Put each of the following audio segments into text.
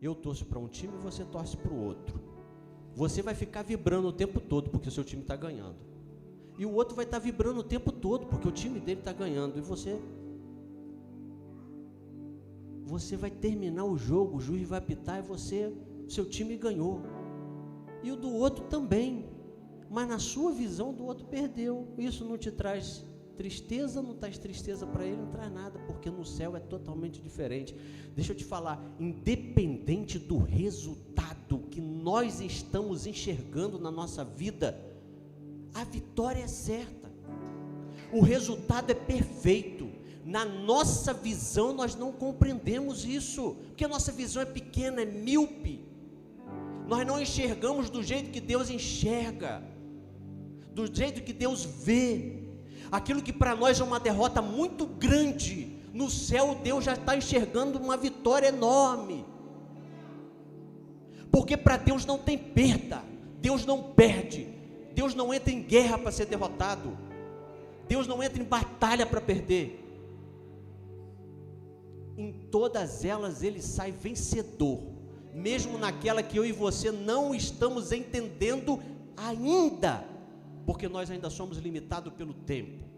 Eu torço para um time e você torce para o outro. Você vai ficar vibrando o tempo todo porque o seu time está ganhando. E o outro vai estar vibrando o tempo todo porque o time dele está ganhando. E você vai terminar o jogo, o juiz vai apitar e seu time ganhou. E o do outro também. Mas na sua visão, do outro perdeu. Isso não te traz tristeza, não traz tristeza para ele, não traz nada, porque no céu é totalmente diferente. Deixa eu te falar, independente do resultado que nós estamos enxergando na nossa vida, a vitória é certa, o resultado é perfeito. Na nossa visão nós não compreendemos isso, porque a nossa visão é pequena, é míope. Nós não enxergamos do jeito que Deus enxerga, do jeito que Deus vê. Aquilo que para nós é uma derrota muito grande, no céu Deus já está enxergando uma vitória enorme. Porque para Deus não tem perda, Deus não perde, Deus não entra em guerra para ser derrotado, Deus não entra em batalha para perder. Em todas elas Ele sai vencedor, mesmo naquela que eu e você não estamos entendendo ainda, porque nós ainda somos limitados pelo tempo.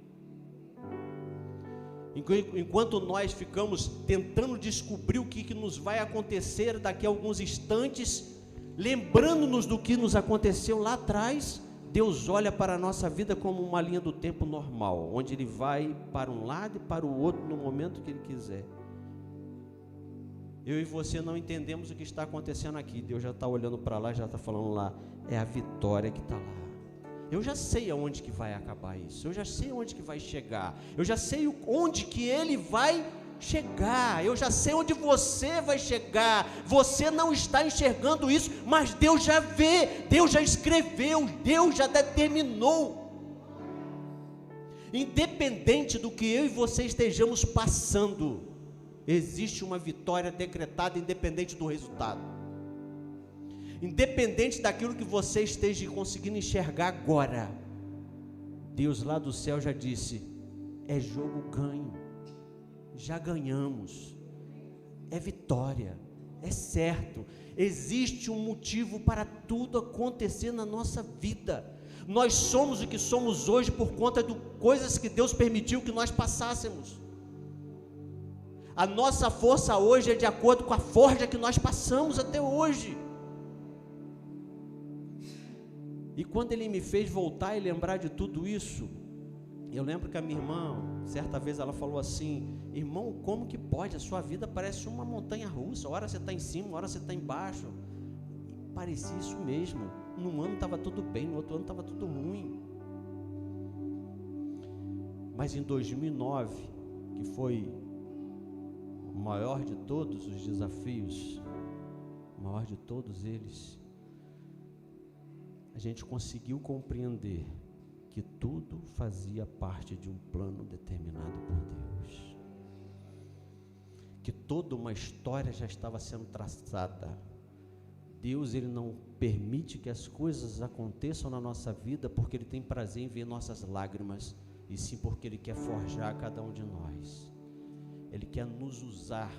Enquanto nós ficamos tentando descobrir o que nos vai acontecer daqui a alguns instantes, lembrando-nos do que nos aconteceu lá atrás, Deus olha para a nossa vida como uma linha do tempo normal, onde Ele vai para um lado e para o outro no momento que Ele quiser. Eu e você não entendemos o que está acontecendo aqui. Deus já está olhando para lá, já está falando lá, é a vitória que está lá. Eu já sei aonde que vai acabar isso, eu já sei onde que vai chegar, eu já sei onde que Ele vai chegar, eu já sei onde você vai chegar. Você não está enxergando isso, mas Deus já vê, Deus já escreveu, Deus já determinou. Independente do que eu e você estejamos passando, existe uma vitória decretada, independente do resultado. Independente daquilo que você esteja conseguindo enxergar agora, Deus lá do céu já disse, é jogo ganho, já ganhamos, é vitória, é certo. Existe um motivo para tudo acontecer na nossa vida. Nós somos o que somos hoje por conta de coisas que Deus permitiu que nós passássemos. A nossa força hoje é de acordo com a forja que nós passamos até hoje. E quando Ele me fez voltar e lembrar de tudo isso, eu lembro que a minha irmã, certa vez ela falou assim, irmão, como que pode? A sua vida parece uma montanha russa, hora você está em cima, hora você está embaixo. E parecia isso mesmo. Num ano estava tudo bem, no outro ano estava tudo ruim. Mas em 2009, que foi o maior de todos os desafios, o maior de todos eles, a gente conseguiu compreender que tudo fazia parte de um plano determinado por Deus, que toda uma história já estava sendo traçada. Deus, Ele não permite que as coisas aconteçam na nossa vida porque Ele tem prazer em ver nossas lágrimas, e sim porque Ele quer forjar cada um de nós. Ele quer nos usar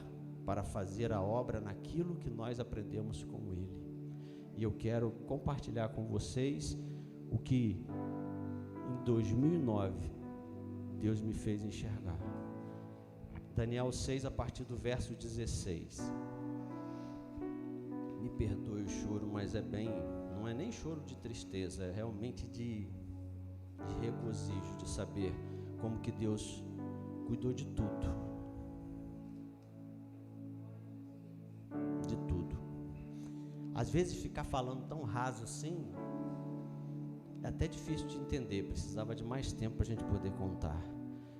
para fazer a obra naquilo que nós aprendemos com Ele. E eu quero compartilhar com vocês o que em 2009 Deus me fez enxergar. Daniel 6, a partir do verso 16. Me perdoe o choro, mas não é nem choro de tristeza, é realmente de regozijo, de saber como que Deus cuidou de tudo. De tudo. Às vezes ficar falando tão raso assim, é até difícil de entender, precisava de mais tempo para a gente poder contar.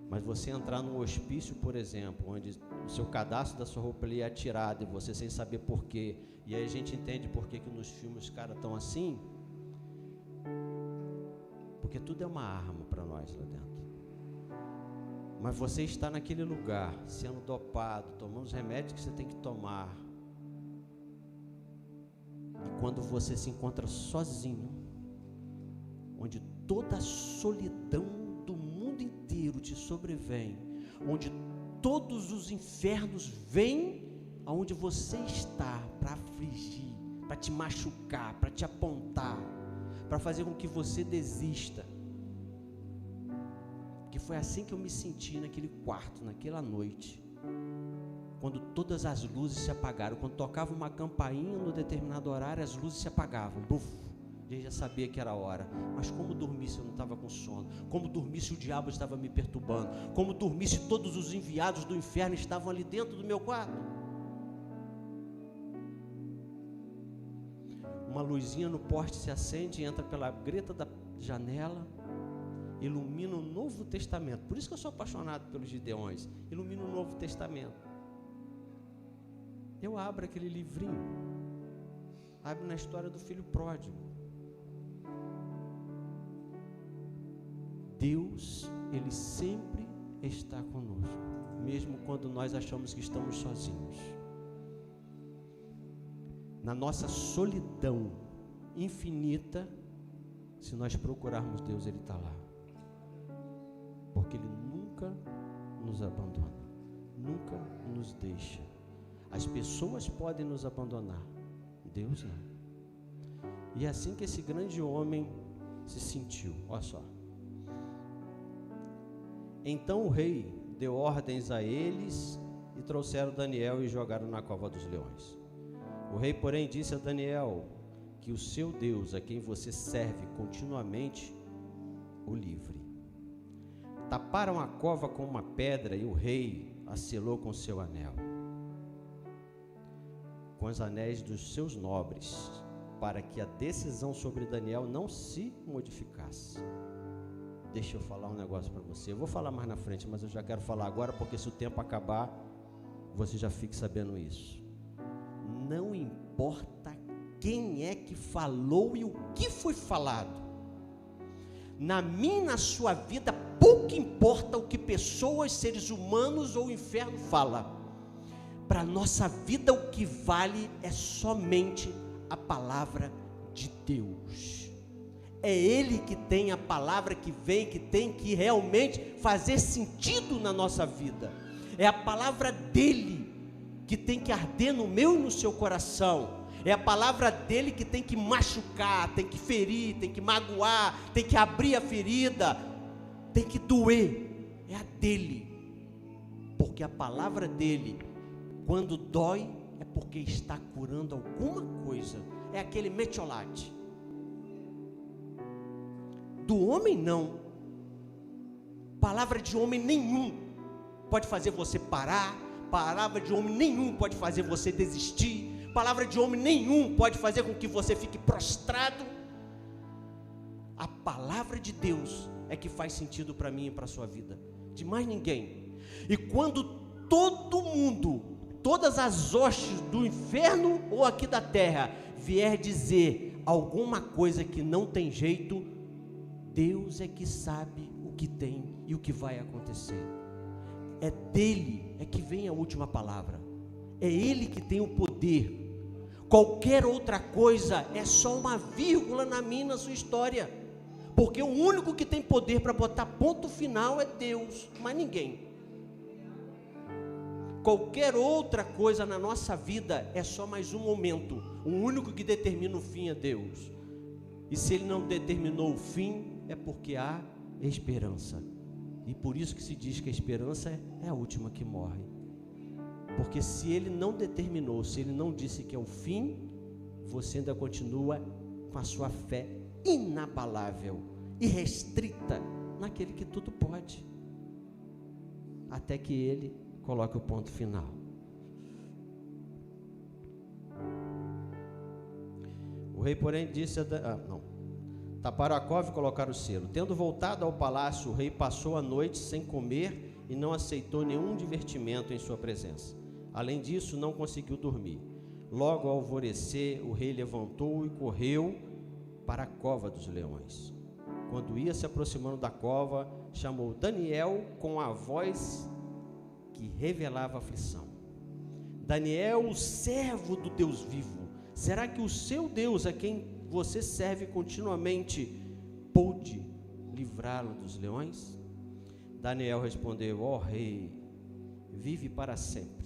Mas você entrar num hospício, por exemplo, onde o seu cadastro da sua roupa ali é tirado, e você sem saber porquê, e aí a gente entende porquê que nos filmes os caras estão assim, porque tudo é uma arma para nós lá dentro. Mas você está naquele lugar, sendo dopado, tomando os remédios que você tem que tomar, e quando você se encontra sozinho, onde toda a solidão do mundo inteiro te sobrevém, onde todos os infernos vêm aonde você está para afligir, para te machucar, para te apontar, para fazer com que você desista. Que foi assim que eu me senti naquele quarto, naquela noite, quando todas as luzes se apagaram. Quando tocava uma campainha no determinado horário, as luzes se apagavam. Buf, a gente já sabia que era a hora. Mas como dormir se eu não estava com sono? Como dormir se o diabo estava me perturbando? Como dormir se todos os enviados do inferno estavam ali dentro do meu quarto? Uma luzinha no poste se acende e entra pela greta da janela, ilumina o Novo Testamento. Por isso que eu sou apaixonado pelos Gideões. Ilumina o Novo Testamento. Eu abro aquele livrinho, abro na história do filho pródigo. Deus, Ele sempre está conosco, mesmo quando nós achamos que estamos sozinhos. Na nossa solidão infinita, se nós procurarmos Deus, Ele está lá. Porque Ele nunca nos abandona, nunca nos deixa. As pessoas podem nos abandonar, Deus não. E é assim que esse grande homem se sentiu. Olha só. Então o rei deu ordens a eles e trouxeram Daniel e jogaram na cova dos leões. O rei, porém, disse a Daniel que o seu Deus, a quem você serve continuamente, o livre. Taparam a cova com uma pedra e o rei a selou com seu anel, com os anéis dos seus nobres, para que a decisão sobre Daniel não se modificasse. Deixa eu falar um negócio para você. Eu vou falar mais na frente, mas eu já quero falar agora, porque se o tempo acabar, você já fique sabendo isso. Não importa quem é que falou e o que foi falado. Na minha e na sua vida, pouco importa o que pessoas, seres humanos ou o inferno fala. Para a nossa vida, o que vale é somente a palavra de Deus. É Ele que tem a palavra que vem, que tem que realmente fazer sentido na nossa vida. É a palavra dEle que tem que arder no meu e no seu coração. É a palavra dEle que tem que machucar, tem que ferir, tem que magoar, tem que abrir a ferida, tem que doer. É a dEle. Porque a palavra dEle, quando dói, é porque está curando alguma coisa. É aquele metiolate. Do homem não. Palavra de homem nenhum pode fazer você parar. Palavra de homem nenhum pode fazer você desistir. Palavra de homem nenhum pode fazer com que você fique prostrado. A palavra de Deus é que faz sentido para mim e para a sua vida. De mais ninguém. E quando todo mundo, todas as hostes do inferno ou aqui da terra vier dizer alguma coisa que não tem jeito, Deus é que sabe o que tem e o que vai acontecer. É dEle é que vem a última palavra. É Ele que tem o poder. Qualquer outra coisa é só uma vírgula na minha e na sua história. Porque o único que tem poder para botar ponto final é Deus, mas ninguém. Qualquer outra coisa na nossa vida é só mais um momento. O único que determina o fim é Deus. E se Ele não determinou o fim, é porque há esperança. E por isso que se diz que a esperança é a última que morre. Porque se Ele não determinou, se Ele não disse que é o fim, você ainda continua com a sua fé inabalável, irrestrita naquele que tudo pode, até que Ele coloque o ponto final. O rei, porém, disse taparam a cova e colocaram o selo. Tendo voltado ao palácio, o rei passou a noite sem comer e não aceitou nenhum divertimento em sua presença. Além disso, não conseguiu dormir. Logo ao alvorecer, o rei levantou e correu para a cova dos leões. Quando ia se aproximando da cova, chamou Daniel com a voz que revelava aflição. Daniel, o servo do Deus vivo, será que o seu Deus, a quem você serve continuamente, pôde livrá-lo dos leões? Daniel respondeu: ó rei, vive para sempre.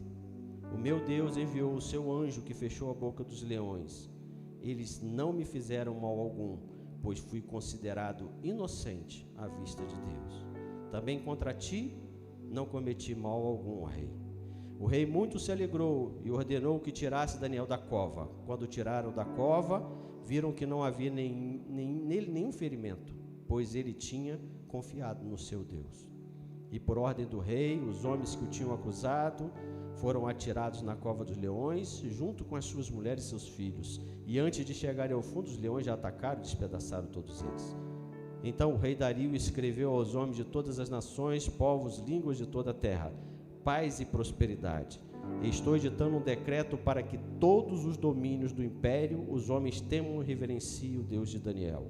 O meu Deus enviou o seu anjo que fechou a boca dos leões. Eles não me fizeram mal algum, pois fui considerado inocente à vista de Deus. Também contra ti não cometi mal algum, ó rei. O rei muito se alegrou e ordenou que tirasse Daniel da cova. Quando tiraram da cova, viram que não havia nele nenhum ferimento, pois ele tinha confiado no seu Deus. E por ordem do rei, os homens que o tinham acusado foram atirados na cova dos leões, junto com as suas mulheres e seus filhos. E antes de chegarem ao fundo, os leões já atacaram e despedaçaram todos eles. Então o rei Dario escreveu aos homens de todas as nações, povos, línguas de toda a terra: paz e prosperidade. E estou editando um decreto para que todos os domínios do império, os homens temam e reverenciem o Deus de Daniel,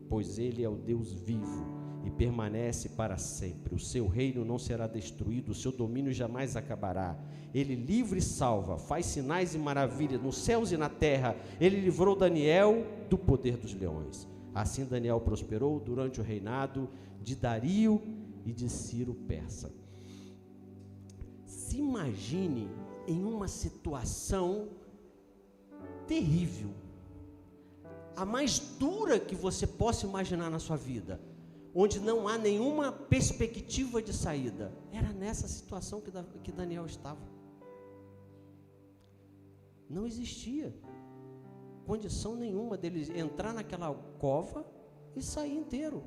pois ele é o Deus vivo e permanece para sempre. O seu reino não será destruído, o seu domínio jamais acabará. Ele livra e salva, faz sinais e maravilhas nos céus e na terra. Ele livrou Daniel do poder dos leões. Assim Daniel prosperou durante o reinado de Dario e de Ciro Persa. Se imagine em uma situação terrível, a mais dura que você possa imaginar na sua vida, onde não há nenhuma perspectiva de saída. Era nessa situação que Daniel estava. Não existia condição nenhuma dele entrar naquela cova e sair inteiro.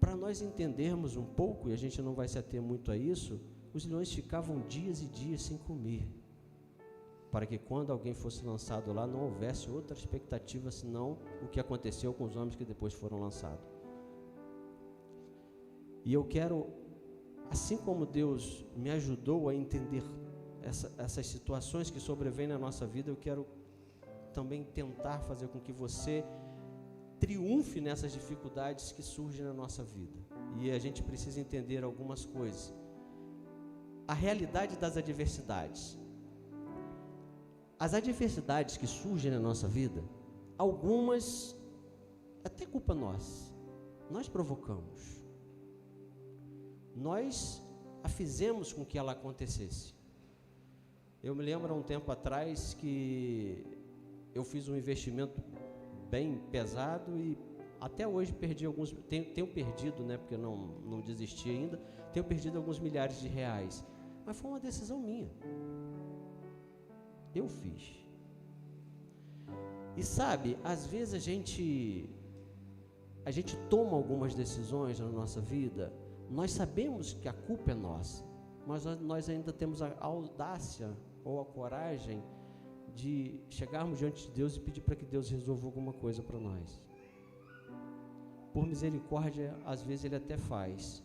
Para nós entendermos um pouco, e a gente não vai se ater muito a isso, os leões ficavam dias e dias sem comer, para que quando alguém fosse lançado lá, não houvesse outra expectativa senão o que aconteceu com os homens que depois foram lançados. E eu quero, assim como Deus me ajudou a entender essas situações que sobrevêm na nossa vida, eu quero também tentar fazer com que você triunfe nessas dificuldades que surgem na nossa vida. E a gente precisa entender algumas coisas. A realidade das adversidades. As adversidades que surgem na nossa vida, algumas até culpa nossa. Nós provocamos. Nós a fizemos com que ela acontecesse. Eu me lembro há um tempo atrás que eu fiz um investimento bem pesado e até hoje perdi alguns, tenho perdido, né, porque não desisti ainda, tenho perdido alguns milhares de reais. Mas foi uma decisão minha. Eu fiz. E sabe, às vezes a gente toma algumas decisões na nossa vida, nós sabemos que a culpa é nossa, mas nós ainda temos a audácia ou a coragem de chegarmos diante de Deus e pedir para que Deus resolva alguma coisa para nós. Por misericórdia, às vezes Ele até faz,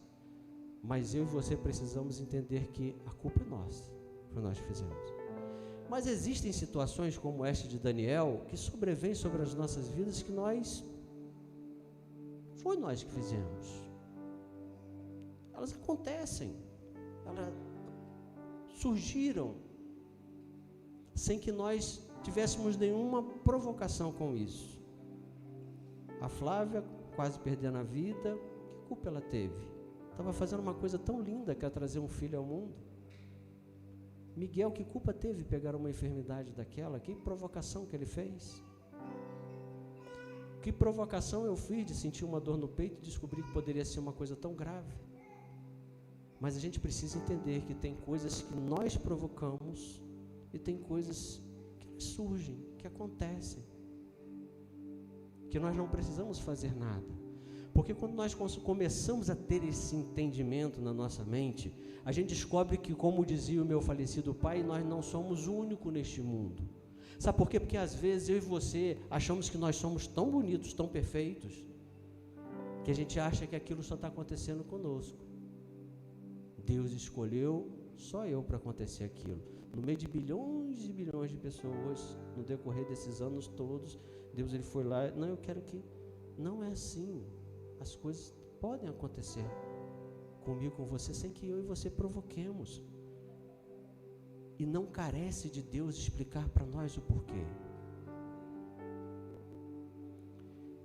mas eu e você precisamos entender que a culpa é nossa, foi nós que fizemos. Mas existem situações como esta de Daniel, que sobrevêm sobre as nossas vidas, que foi nós que fizemos. Elas acontecem, elas surgiram, sem que nós tivéssemos nenhuma provocação com isso. A Flávia quase perdendo a vida, que culpa ela teve? Estava fazendo uma coisa tão linda que é trazer um filho ao mundo. Miguel, que culpa teve pegar uma enfermidade daquela? Que provocação que ele fez? Que provocação eu fiz de sentir uma dor no peito e descobrir que poderia ser uma coisa tão grave? Mas a gente precisa entender que tem coisas que nós provocamos e tem coisas que surgem, que acontecem, que nós não precisamos fazer nada. Porque quando nós começamos a ter esse entendimento na nossa mente, a gente descobre que, como dizia o meu falecido pai, nós não somos o único neste mundo. Sabe por quê? Porque às vezes eu e você achamos que nós somos tão bonitos, tão perfeitos, que a gente acha que aquilo só está acontecendo conosco. Deus escolheu só eu para acontecer aquilo. No meio de bilhões e bilhões de pessoas, no decorrer desses anos todos, Deus ele foi lá, não, eu quero que... Não é assim. As coisas podem acontecer comigo, com você, sem que eu e você provoquemos. E não carece de Deus explicar para nós o porquê.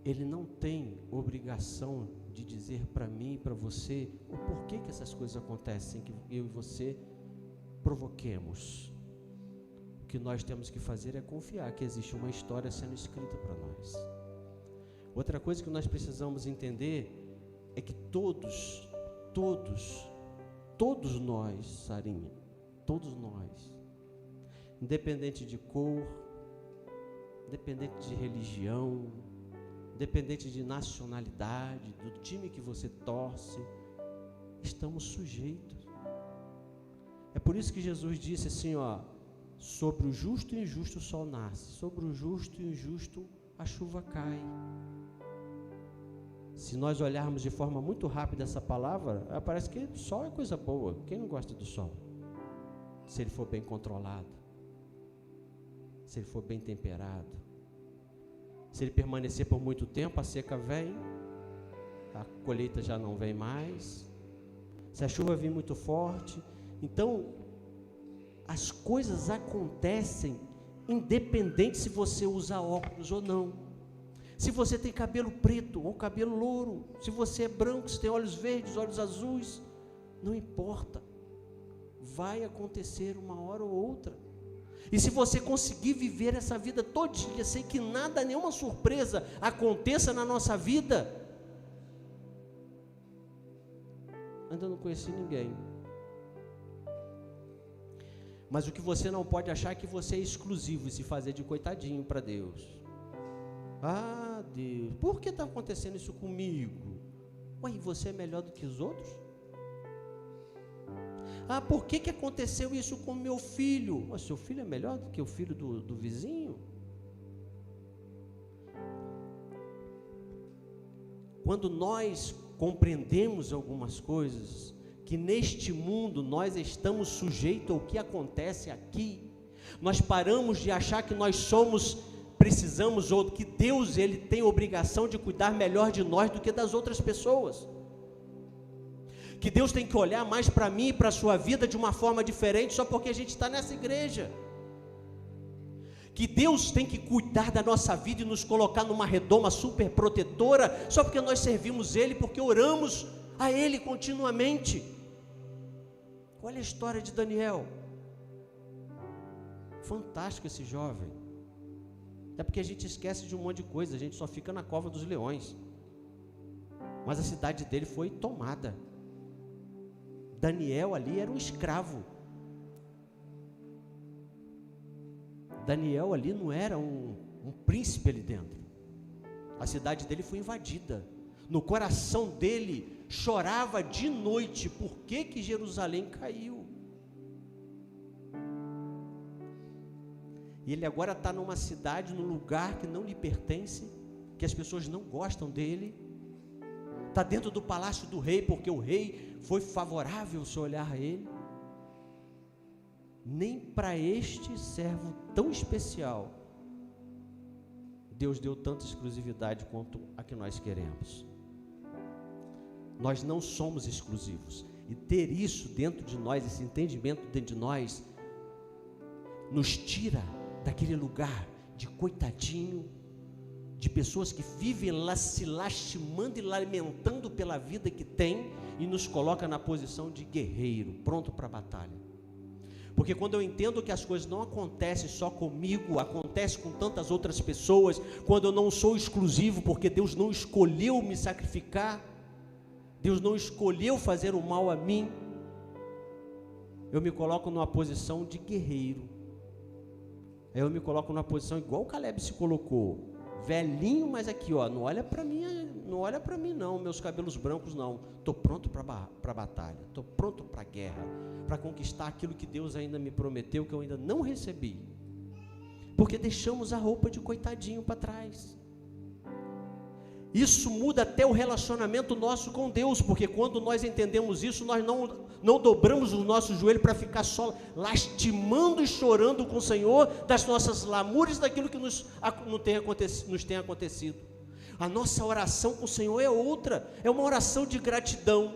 Ele não tem obrigação de dizer para mim e para você o porquê que essas coisas acontecem, sem que eu e você provoquemos. O que nós temos que fazer é confiar que existe uma história sendo escrita para nós. Outra coisa que nós precisamos entender é que todos nós, Sarinha, todos nós, independente de cor, independente de religião, independente de nacionalidade, do time que você torce, estamos sujeitos. É por isso que Jesus disse assim, sobre o justo e injusto o sol nasce, sobre o justo e injusto a chuva cai. Se nós olharmos de forma muito rápida essa palavra, parece que sol é coisa boa. Quem não gosta do sol? Se ele for bem controlado, se ele for bem temperado, se ele permanecer por muito tempo, a seca vem, a colheita já não vem mais. Se a chuva vir muito forte, então as coisas acontecem independente se você usa óculos ou não. Se você tem cabelo preto ou cabelo louro, se você é branco, se tem olhos verdes, olhos azuis, não importa, vai acontecer uma hora ou outra. E se você conseguir viver essa vida todinha, sem que nada, nenhuma surpresa aconteça na nossa vida, ainda não conheci ninguém. Mas o que você não pode achar é que você é exclusivo e se fazer de coitadinho para Deus. Ah, Deus, por que está acontecendo isso comigo? Ué, você é melhor do que os outros? Ah, por que aconteceu isso com meu filho? Ué, seu filho é melhor do que o filho do vizinho? Quando nós compreendemos algumas coisas, que neste mundo nós estamos sujeitos ao que acontece aqui, nós paramos de achar que nós precisamos, ou que Deus ele tem obrigação de cuidar melhor de nós do que das outras pessoas, que Deus tem que olhar mais para mim e para a sua vida de uma forma diferente só porque a gente está nessa igreja, que Deus tem que cuidar da nossa vida e nos colocar numa redoma super protetora só porque nós servimos Ele, porque oramos a Ele continuamente. Olha a história de Daniel, fantástico esse jovem. É porque a gente esquece de um monte de coisa, a gente só fica na cova dos leões. Mas a cidade dele foi tomada. Daniel ali era um escravo. Daniel ali não era um príncipe ali dentro. A cidade dele foi invadida. No coração dele chorava de noite, por que Jerusalém caiu? E ele agora está numa cidade, num lugar que não lhe pertence, que as pessoas não gostam dele, está dentro do palácio do rei, porque o rei foi favorável ao seu olhar a ele. Nem para este servo tão especial, Deus deu tanta exclusividade quanto a que nós queremos. Nós não somos exclusivos, e ter isso dentro de nós, esse entendimento dentro de nós, nos tira daquele lugar de coitadinho, de pessoas que vivem lá se lastimando e lamentando pela vida que tem, e nos coloca na posição de guerreiro, pronto para a batalha. Porque quando eu entendo que as coisas não acontecem só comigo, acontece com tantas outras pessoas, quando eu não sou exclusivo, porque Deus não escolheu me sacrificar, Deus não escolheu fazer o mal a mim, eu me coloco numa posição de guerreiro. Eu me coloco numa posição igual o Caleb se colocou, velhinho, mas aqui, não olha para mim não, meus cabelos brancos não, estou pronto para a batalha, estou pronto para a guerra, para conquistar aquilo que Deus ainda me prometeu, que eu ainda não recebi, porque deixamos a roupa de coitadinho para trás. Isso muda até o relacionamento nosso com Deus, porque quando nós entendemos isso, nós não dobramos o nosso joelho para ficar só lastimando e chorando com o Senhor das nossas lamúrias, daquilo que nos tem acontecido. A nossa oração com o Senhor é outra, é uma oração de gratidão,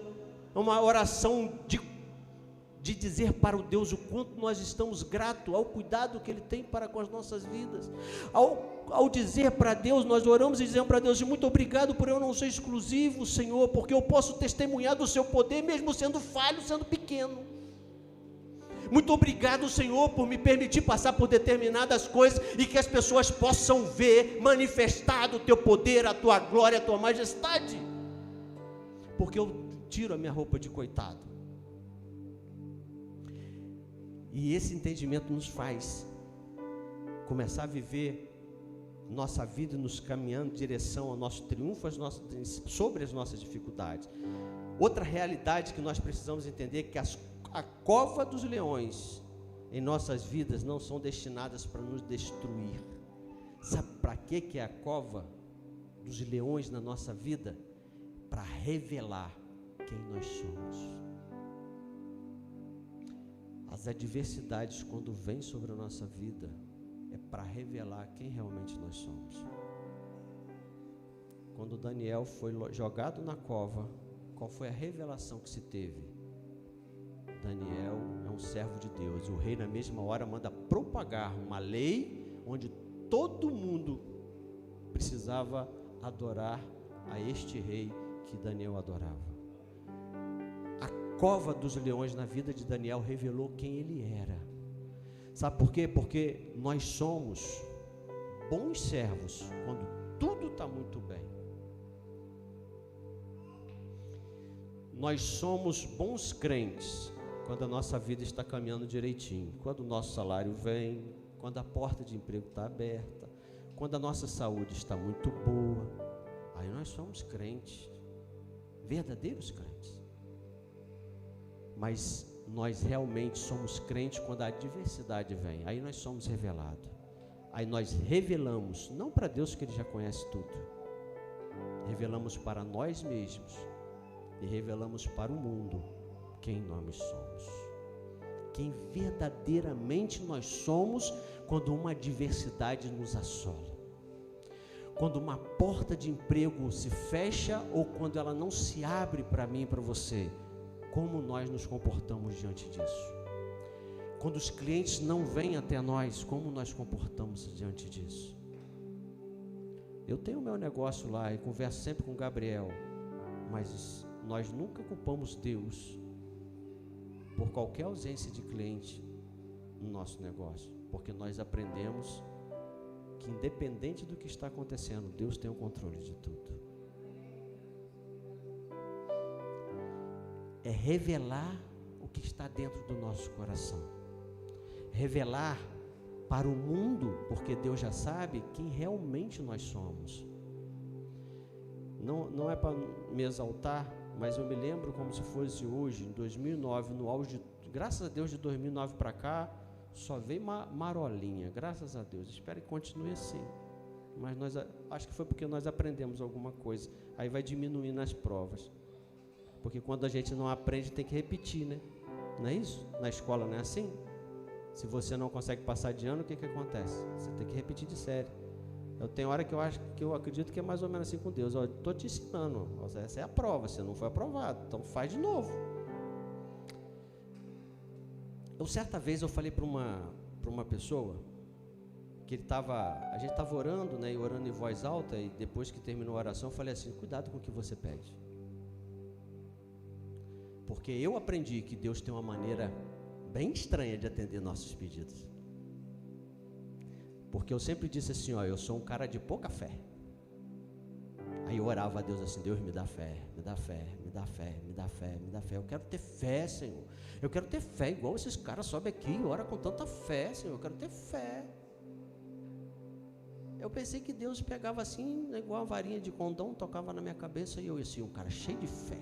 é uma oração de dizer para o Deus o quanto nós estamos gratos ao cuidado que Ele tem para com as nossas vidas. Ao dizer para Deus, nós oramos e dizemos para Deus: muito obrigado por eu não ser exclusivo, Senhor, porque eu posso testemunhar do seu poder mesmo sendo falho, sendo pequeno. Muito obrigado, Senhor, por me permitir passar por determinadas coisas e que as pessoas possam ver manifestado o teu poder, a tua glória, a tua majestade. Porque eu tiro a minha roupa de coitado. E esse entendimento nos faz começar a viver nossa vida, nos caminhando em direção ao nosso triunfo, sobre as nossas dificuldades. Outra realidade que nós precisamos entender é que a cova dos leões em nossas vidas não são destinadas para nos destruir. Sabe para que é a cova dos leões na nossa vida? Para revelar quem nós somos. As adversidades, quando vêm sobre a nossa vida, é para revelar quem realmente nós somos. Quando Daniel foi jogado na cova, qual foi a revelação que se teve? Daniel é um servo de Deus. O rei, na mesma hora, manda propagar uma lei onde todo mundo precisava adorar a este rei que Daniel adorava. A cova dos leões na vida de Daniel revelou quem ele era. Sabe por quê? Porque nós somos bons servos quando tudo está muito bem. Nós somos bons crentes quando a nossa vida está caminhando direitinho, quando o nosso salário vem, quando a porta de emprego está aberta, quando a nossa saúde está muito boa. Aí nós somos crentes, verdadeiros crentes. Mas nós realmente somos crentes quando a adversidade vem. Aí nós somos revelados. Aí nós revelamos, não para Deus, que Ele já conhece tudo, revelamos para nós mesmos e revelamos para o mundo quem nós somos, quem verdadeiramente nós somos quando uma adversidade nos assola, quando uma porta de emprego se fecha ou quando ela não se abre para mim e para você. Como nós nos comportamos diante disso? Quando os clientes não vêm até nós, como nós comportamos diante disso? Eu tenho o meu negócio lá e converso sempre com o Gabriel, mas nós nunca culpamos Deus por qualquer ausência de cliente no nosso negócio, porque nós aprendemos que independente do que está acontecendo, Deus tem o controle de tudo. É revelar o que está dentro do nosso coração, revelar para o mundo, porque Deus já sabe quem realmente nós somos. Não é para me exaltar, mas eu me lembro como se fosse hoje, em 2009, no auge, graças a Deus, de 2009 para cá, só veio marolinha, graças a Deus. Espero que continue assim, mas acho que foi porque nós aprendemos alguma coisa, aí vai diminuir nas provas. Porque quando a gente não aprende, tem que repetir, né? Não é isso? Na escola não é assim? Se você não consegue passar de ano, o que acontece? Você tem que repetir de série. Eu tenho hora que eu acredito que é mais ou menos assim com Deus. Eu estou te ensinando, essa é a prova, você não foi aprovado, então faz de novo. Certa vez eu falei para uma pessoa que a gente estava orando, né? E orando em voz alta, e depois que terminou a oração, eu falei assim: cuidado com o que você pede. Porque eu aprendi que Deus tem uma maneira bem estranha de atender nossos pedidos. Porque eu sempre disse assim, eu sou um cara de pouca fé. Aí eu orava a Deus assim: Deus, me dá fé, me dá fé, me dá fé, me dá fé, me dá fé. Eu quero ter fé, Senhor. Eu quero ter fé, igual esses caras sobem aqui e oram com tanta fé, Senhor. Eu quero ter fé. Eu pensei que Deus pegava assim, igual uma varinha de condão, tocava na minha cabeça e eu assim, um cara cheio de fé.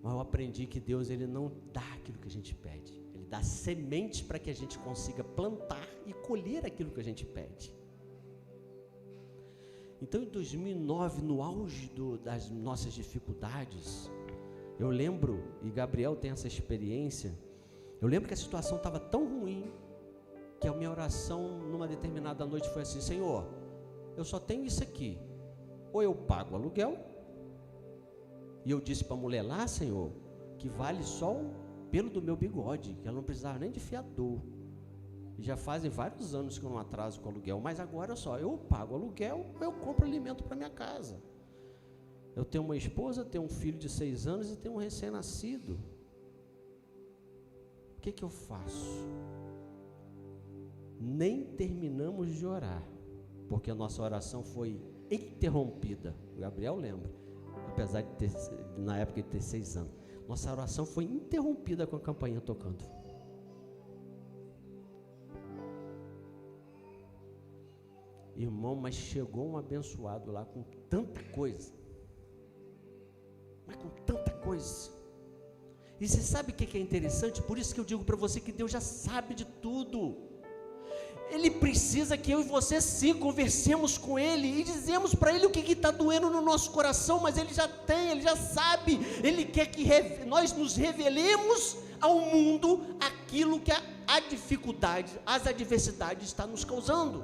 Mas eu aprendi que Deus, Ele não dá aquilo que a gente pede. Ele dá sementes para que a gente consiga plantar e colher aquilo que a gente pede. Então, em 2009, no auge das nossas dificuldades, eu lembro, e Gabriel tem essa experiência, eu lembro que a situação estava tão ruim, que a minha oração, numa determinada noite, foi assim: Senhor, eu só tenho isso aqui, ou eu pago aluguel. E eu disse para a mulher lá, Senhor, que vale só o pelo do meu bigode, que ela não precisava nem de fiador. E já fazem vários anos que eu não atraso com aluguel, mas agora só, eu pago aluguel, ou eu compro alimento para minha casa. Eu tenho uma esposa, tenho um filho de 6 anos e tenho um recém-nascido. que eu faço? Nem terminamos de orar, porque a nossa oração foi interrompida. O Gabriel lembra, apesar de ter, na época de ter 6 anos, nossa oração foi interrompida com a campainha tocando. Irmão, mas chegou um abençoado lá com tanta coisa, mas com tanta coisa. E você sabe o que é interessante? Por isso que eu digo para você que Deus já sabe de tudo. Ele precisa que eu e você sim conversemos com Ele e dizemos para Ele o que está doendo no nosso coração, mas Ele já tem, Ele já sabe. Ele quer que nós nos revelemos ao mundo aquilo que a dificuldade, as adversidades está nos causando.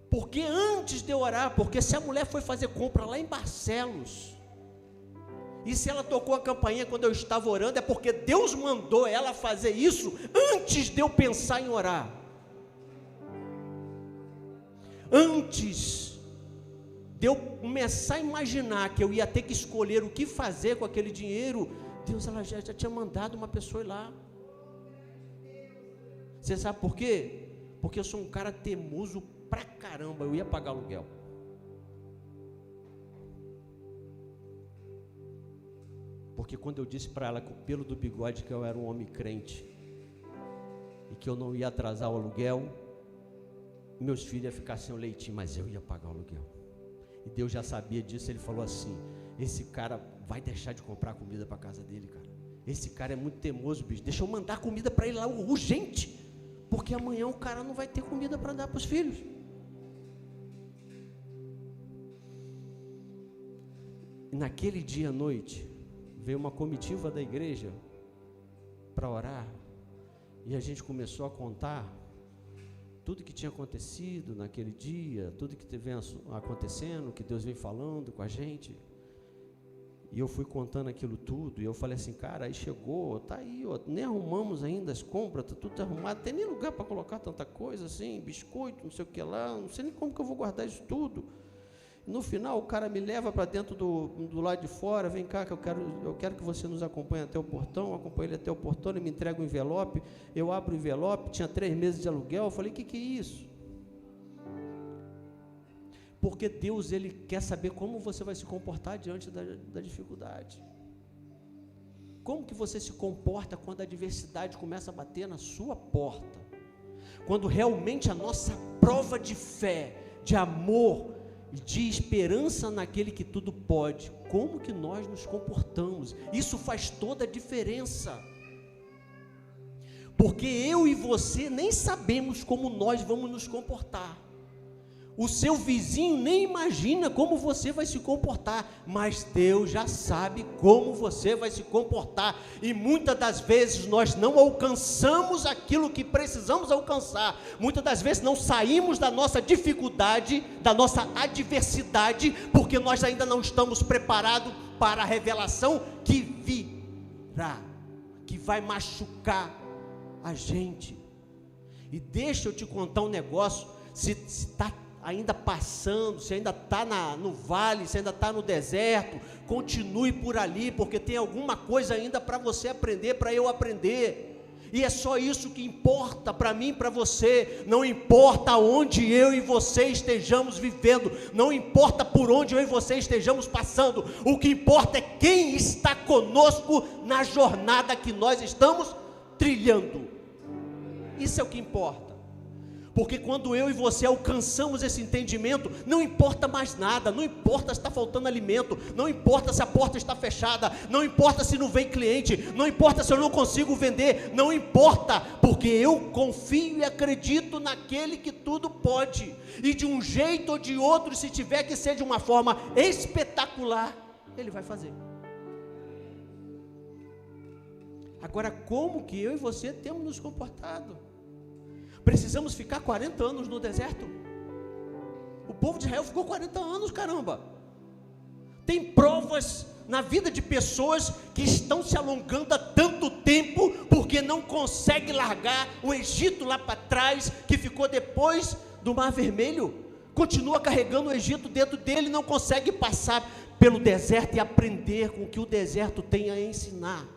Porque antes de eu orar, porque se a mulher foi fazer compra lá em Barcelos, e se ela tocou a campainha quando eu estava orando, é porque Deus mandou ela fazer isso antes de eu pensar em orar. Antes de eu começar a imaginar que eu ia ter que escolher o que fazer com aquele dinheiro, Deus ela já tinha mandado uma pessoa ir lá. Você sabe por quê? Porque eu sou um cara teimoso pra caramba, eu ia pagar aluguel. Porque quando eu disse para ela com o pelo do bigode que eu era um homem crente e que eu não ia atrasar o aluguel, meus filhos iam ficar sem o leitinho, mas eu ia pagar o aluguel. E Deus já sabia disso. Ele falou assim: esse cara vai deixar de comprar comida para a casa dele, cara. Esse cara é muito teimoso, bicho. Deixa eu mandar comida para ele lá urgente, porque amanhã o cara não vai ter comida para dar para os filhos. E naquele dia à noite veio uma comitiva da igreja para orar, e a gente começou a contar tudo que tinha acontecido naquele dia, tudo que vem acontecendo, que Deus vem falando com a gente. E eu fui contando aquilo tudo, e eu falei assim: cara, aí chegou, tá aí, ó, nem arrumamos ainda as compras, tá tudo arrumado, tem nem lugar para colocar tanta coisa assim, biscoito, não sei o que lá, não sei nem como que eu vou guardar isso tudo. No final o cara me leva para dentro do lado de fora: vem cá que eu quero que você nos acompanhe até o portão. Eu acompanho ele até o portão, ele me entrega um envelope, eu abro o envelope, tinha 3 meses de aluguel. Eu falei: que é isso? Porque Deus, Ele quer saber como você vai se comportar diante da dificuldade. Como que você se comporta quando a adversidade começa a bater na sua porta? Quando realmente a nossa prova de fé, de amor, de esperança naquele que tudo pode, como que nós nos comportamos? Isso faz toda a diferença, porque eu e você nem sabemos como nós vamos nos comportar. O seu vizinho nem imagina como você vai se comportar, mas Deus já sabe como você vai se comportar, e muitas das vezes nós não alcançamos aquilo que precisamos alcançar, muitas das vezes não saímos da nossa dificuldade, da nossa adversidade, porque nós ainda não estamos preparados para a revelação que virá, que vai machucar a gente. E deixa eu te contar um negócio: se está ainda passando, se ainda está no vale, se ainda está no deserto, continue por ali, porque tem alguma coisa ainda para você aprender, para eu aprender, e é só isso que importa para mim e para você. Não importa onde eu e você estejamos vivendo, não importa por onde eu e você estejamos passando, o que importa é quem está conosco na jornada que nós estamos trilhando. Isso é o que importa. Porque quando eu e você alcançamos esse entendimento, não importa mais nada, não importa se está faltando alimento, não importa se a porta está fechada, não importa se não vem cliente, não importa se eu não consigo vender, não importa, porque eu confio e acredito naquele que tudo pode, e de um jeito ou de outro, se tiver que ser de uma forma espetacular, Ele vai fazer. Agora, como que eu e você temos nos comportado? Precisamos ficar 40 anos no deserto? O povo de Israel ficou 40 anos, caramba. Tem provas na vida de pessoas que estão se alongando há tanto tempo, porque não consegue largar o Egito lá para trás, que ficou depois do Mar Vermelho, continua carregando o Egito dentro dele, não consegue passar pelo deserto e aprender com o que o deserto tem a ensinar.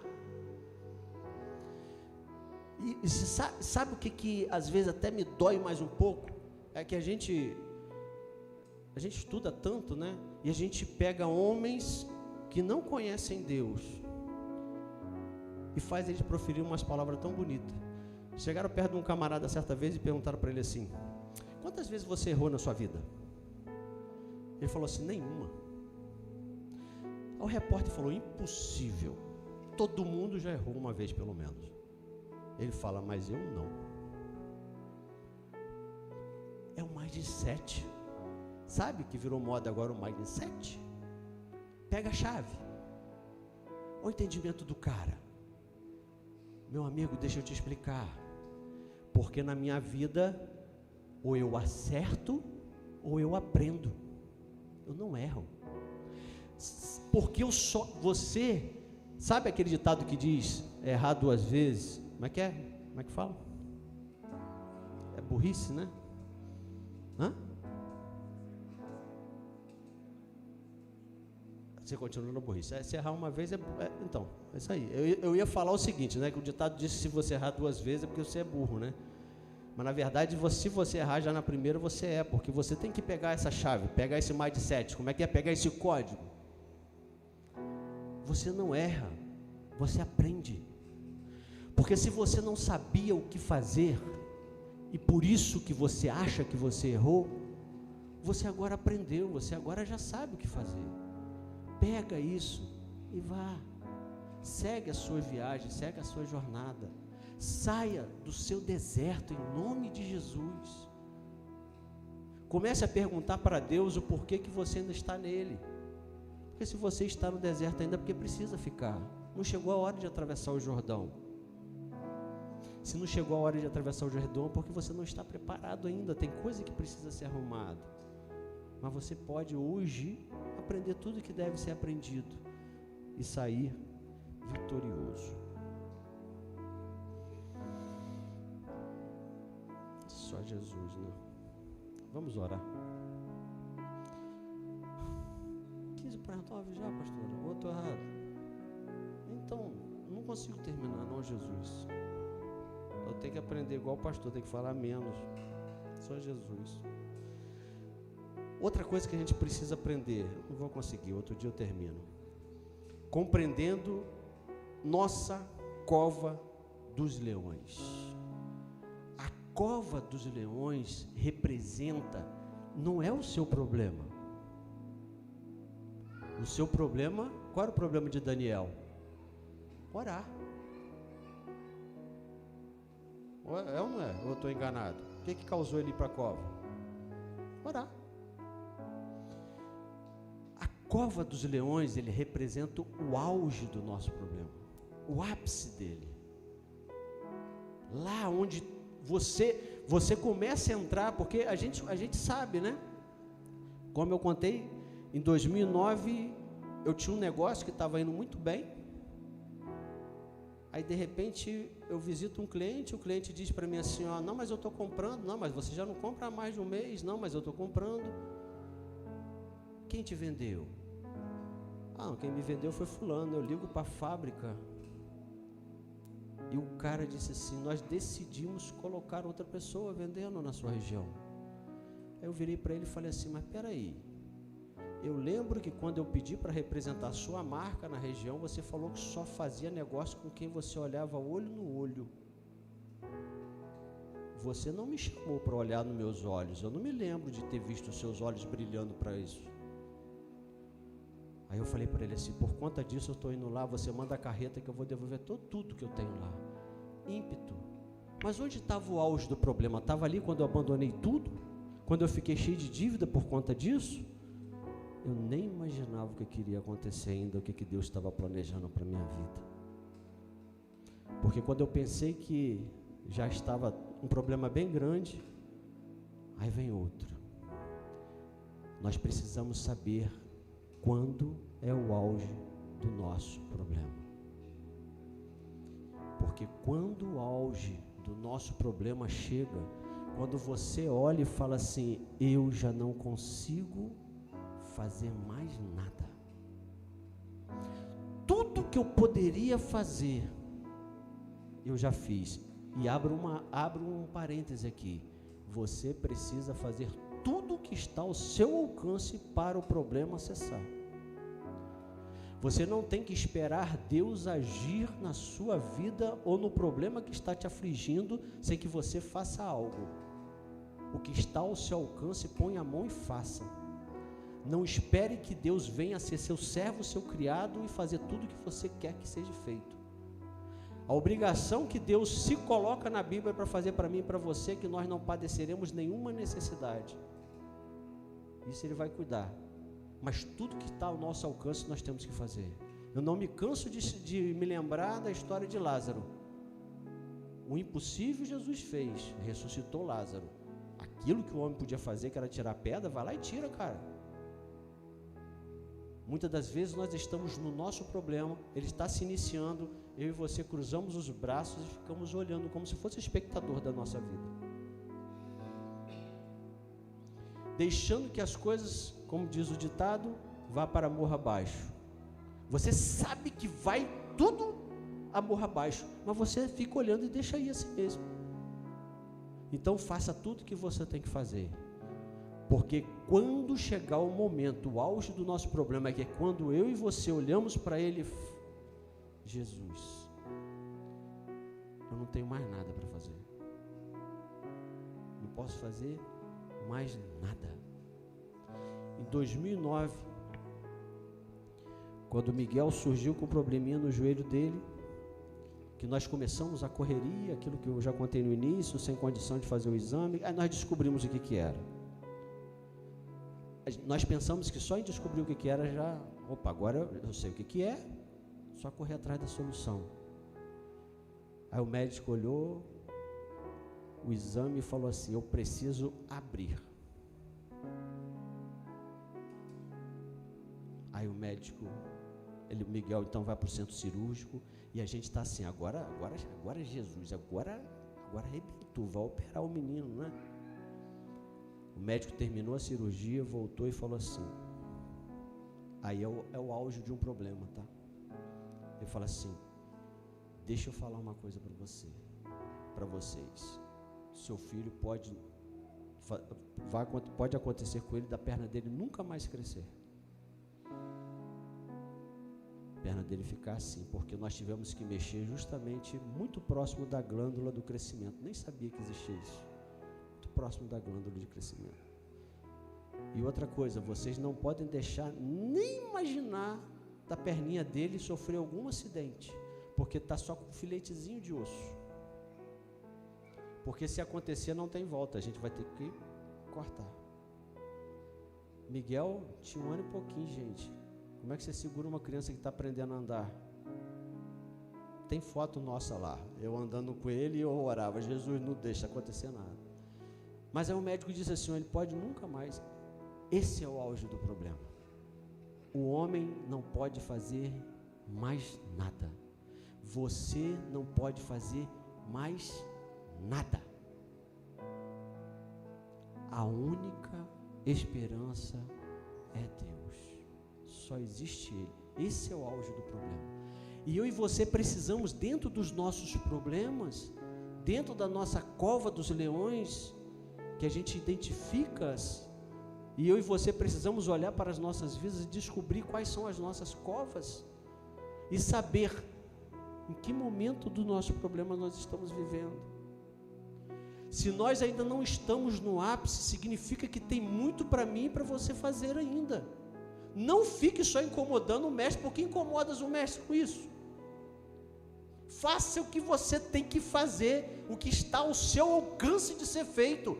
E sabe o que às vezes até me dói mais um pouco? É que a gente estuda tanto, né? E a gente pega homens que não conhecem Deus e faz eles proferir umas palavras tão bonitas. Chegaram perto de um camarada certa vez e perguntaram para ele assim: quantas vezes você errou na sua vida? Ele falou assim: nenhuma. Aí o repórter falou: impossível, todo mundo já errou uma vez pelo menos. Ele fala: mas eu não. É o mais de 7. Sabe que virou moda agora o mais de 7? Pega a chave. Olha o entendimento do cara. Meu amigo, deixa eu te explicar. Porque na minha vida, ou eu acerto, ou eu aprendo. Eu não erro. Porque você, sabe aquele ditado que diz, errar 2 vezes? Como é que é? Como é que fala? É burrice, né? Hã? Você continua na burrice. Se errar uma vez, então, é isso aí. Eu ia falar o seguinte, né? Que o ditado diz que se você errar 2 vezes é porque você é burro, né? Mas na verdade, se você errar já na primeira, você porque você tem que pegar essa chave, pegar esse mais de 7. Como é que é? Pegar esse código. Você não erra, você aprende. Porque se você não sabia o que fazer, e por isso que você acha que você errou, você agora aprendeu, você agora já sabe o que fazer. Pega isso e vá. Segue a sua viagem, segue a sua jornada. Saia do seu deserto em nome de Jesus. Comece a perguntar para Deus o porquê que você ainda está nele. Porque se você está no deserto ainda, é porque precisa ficar. Não chegou a hora de atravessar o Jordão. Se não chegou a hora de atravessar o Jordão, é porque você não está preparado ainda. Tem coisa que precisa ser arrumada. Mas você pode hoje aprender tudo que deve ser aprendido e sair vitorioso. Só Jesus, né? Vamos orar. 15 para 9 já, pastor? Ou estou errado? Então, não consigo terminar, não, Jesus. Eu tenho que aprender igual o pastor, tenho que falar menos. Só Jesus. Outra coisa que a gente precisa aprender, não vou conseguir, outro dia eu termino. Compreendendo nossa cova dos leões. A cova dos leões representa, não é o seu problema. O seu problema, qual era o problema de Daniel? Orar. É ou não é? Ou eu estou enganado? O que causou ele ir para a cova? Orar. A cova dos leões, ele representa o auge do nosso problema, o ápice dele. Lá onde você começa a entrar, porque a gente sabe, né? Como eu contei, em 2009 eu tinha um negócio que estava indo muito bem. Aí de repente eu visito um cliente, o cliente diz para mim assim: ó, não, mas eu estou comprando. Não, mas você já não compra há mais de um mês. Não, mas eu estou comprando. Quem te vendeu? Ah, quem me vendeu foi fulano. Eu ligo para a fábrica e o cara disse assim: nós decidimos colocar outra pessoa vendendo na sua região. Aí eu virei para ele e falei assim: mas peraí, eu lembro que quando eu pedi para representar a sua marca na região, você falou que só fazia negócio com quem você olhava olho no olho. Você não me chamou para olhar nos meus olhos. Eu não me lembro de ter visto os seus olhos brilhando para isso. Aí eu falei para ele assim: por conta disso eu estou indo lá, você manda a carreta que eu vou devolver tudo que eu tenho lá. Ímpeto. Mas onde estava o auge do problema? Estava ali quando eu abandonei tudo? Quando eu fiquei cheio de dívida por conta disso? Eu nem imaginava o que queria acontecer ainda, o que Deus estava planejando para a minha vida. Porque quando eu pensei que já estava um problema bem grande, aí vem outro. Nós precisamos saber quando é o auge do nosso problema. Porque quando o auge do nosso problema chega, quando você olha e fala assim: eu já não consigo fazer mais nada. Tudo que eu poderia fazer, eu já fiz. E abro um parêntese aqui. Você precisa fazer tudo o que está ao seu alcance para o problema cessar. Você não tem que esperar Deus agir na sua vida ou no problema que está te afligindo sem que você faça algo. O que está ao seu alcance, põe a mão e faça. Não espere que Deus venha a ser seu servo, seu criado e fazer tudo o que você quer que seja feito. A obrigação que Deus se coloca na Bíblia para fazer para mim e para você é que nós não padeceremos nenhuma necessidade. Isso Ele vai cuidar. Mas tudo que está ao nosso alcance nós temos que fazer. Eu não me canso de me lembrar da história de Lázaro. O impossível Jesus fez, ressuscitou Lázaro. Aquilo que o homem podia fazer, que era tirar pedra, vai lá e tira, cara. Muitas das vezes nós estamos no nosso problema, ele está se iniciando, eu e você cruzamos os braços e ficamos olhando como se fosse espectador da nossa vida. Deixando que as coisas, como diz o ditado, vá para morro abaixo. Você sabe que vai tudo a morro abaixo, mas você fica olhando e deixa aí assim mesmo. Então faça tudo que você tem que fazer. Porque quando chegar o momento, o auge do nosso problema é que quando eu e você olhamos para Ele, Jesus, eu não tenho mais nada para fazer. Não posso fazer mais nada. Em 2009, quando Miguel surgiu com um probleminha no joelho dele, que nós começamos a correria, aquilo que eu já contei no início, sem condição de fazer o exame, aí nós descobrimos o que era. Nós pensamos que só em descobrir o que era já, agora eu sei o que é, só correr atrás da solução. Aí o médico olhou o exame e falou assim: eu preciso abrir. Aí o médico, Miguel então vai para o centro cirúrgico e a gente está assim, agora Jesus, agora arrebentou, vai operar o menino, né? O médico terminou a cirurgia, voltou e falou assim, aí é o auge de um problema, tá? Ele fala assim: deixa eu falar uma coisa para vocês. Seu filho pode acontecer com ele da perna dele nunca mais crescer. A perna dele ficar assim, porque nós tivemos que mexer justamente muito próximo da glândula do crescimento. Nem sabia que existia isso. Próximo da glândula de crescimento. E outra coisa, vocês não podem deixar nem imaginar da perninha dele sofrer algum acidente, porque está só com um filetezinho de osso. Porque se acontecer não tem volta, a gente vai ter que cortar. Miguel tinha 1 ano e pouquinho, gente. Como é que você segura uma criança que está aprendendo a andar? Tem foto nossa lá, eu andando com ele e eu orava: Jesus, não deixa acontecer nada. Mas aí o médico disse assim: ele pode nunca mais. Esse é o auge do problema. O homem não pode fazer mais nada. Você não pode fazer mais nada. A única esperança é Deus. Só existe Ele. Esse é o auge do problema. E eu e você precisamos, dentro dos nossos problemas, dentro da nossa cova dos leões, que a gente identifica, e eu e você precisamos olhar para as nossas vidas e descobrir quais são as nossas covas e saber em que momento do nosso problema nós estamos vivendo. Se nós ainda não estamos no ápice, significa que tem muito para mim e para você fazer ainda. Não fique só incomodando o mestre, porque incomodas o mestre com isso. Faça o que você tem que fazer, o que está ao seu alcance de ser feito.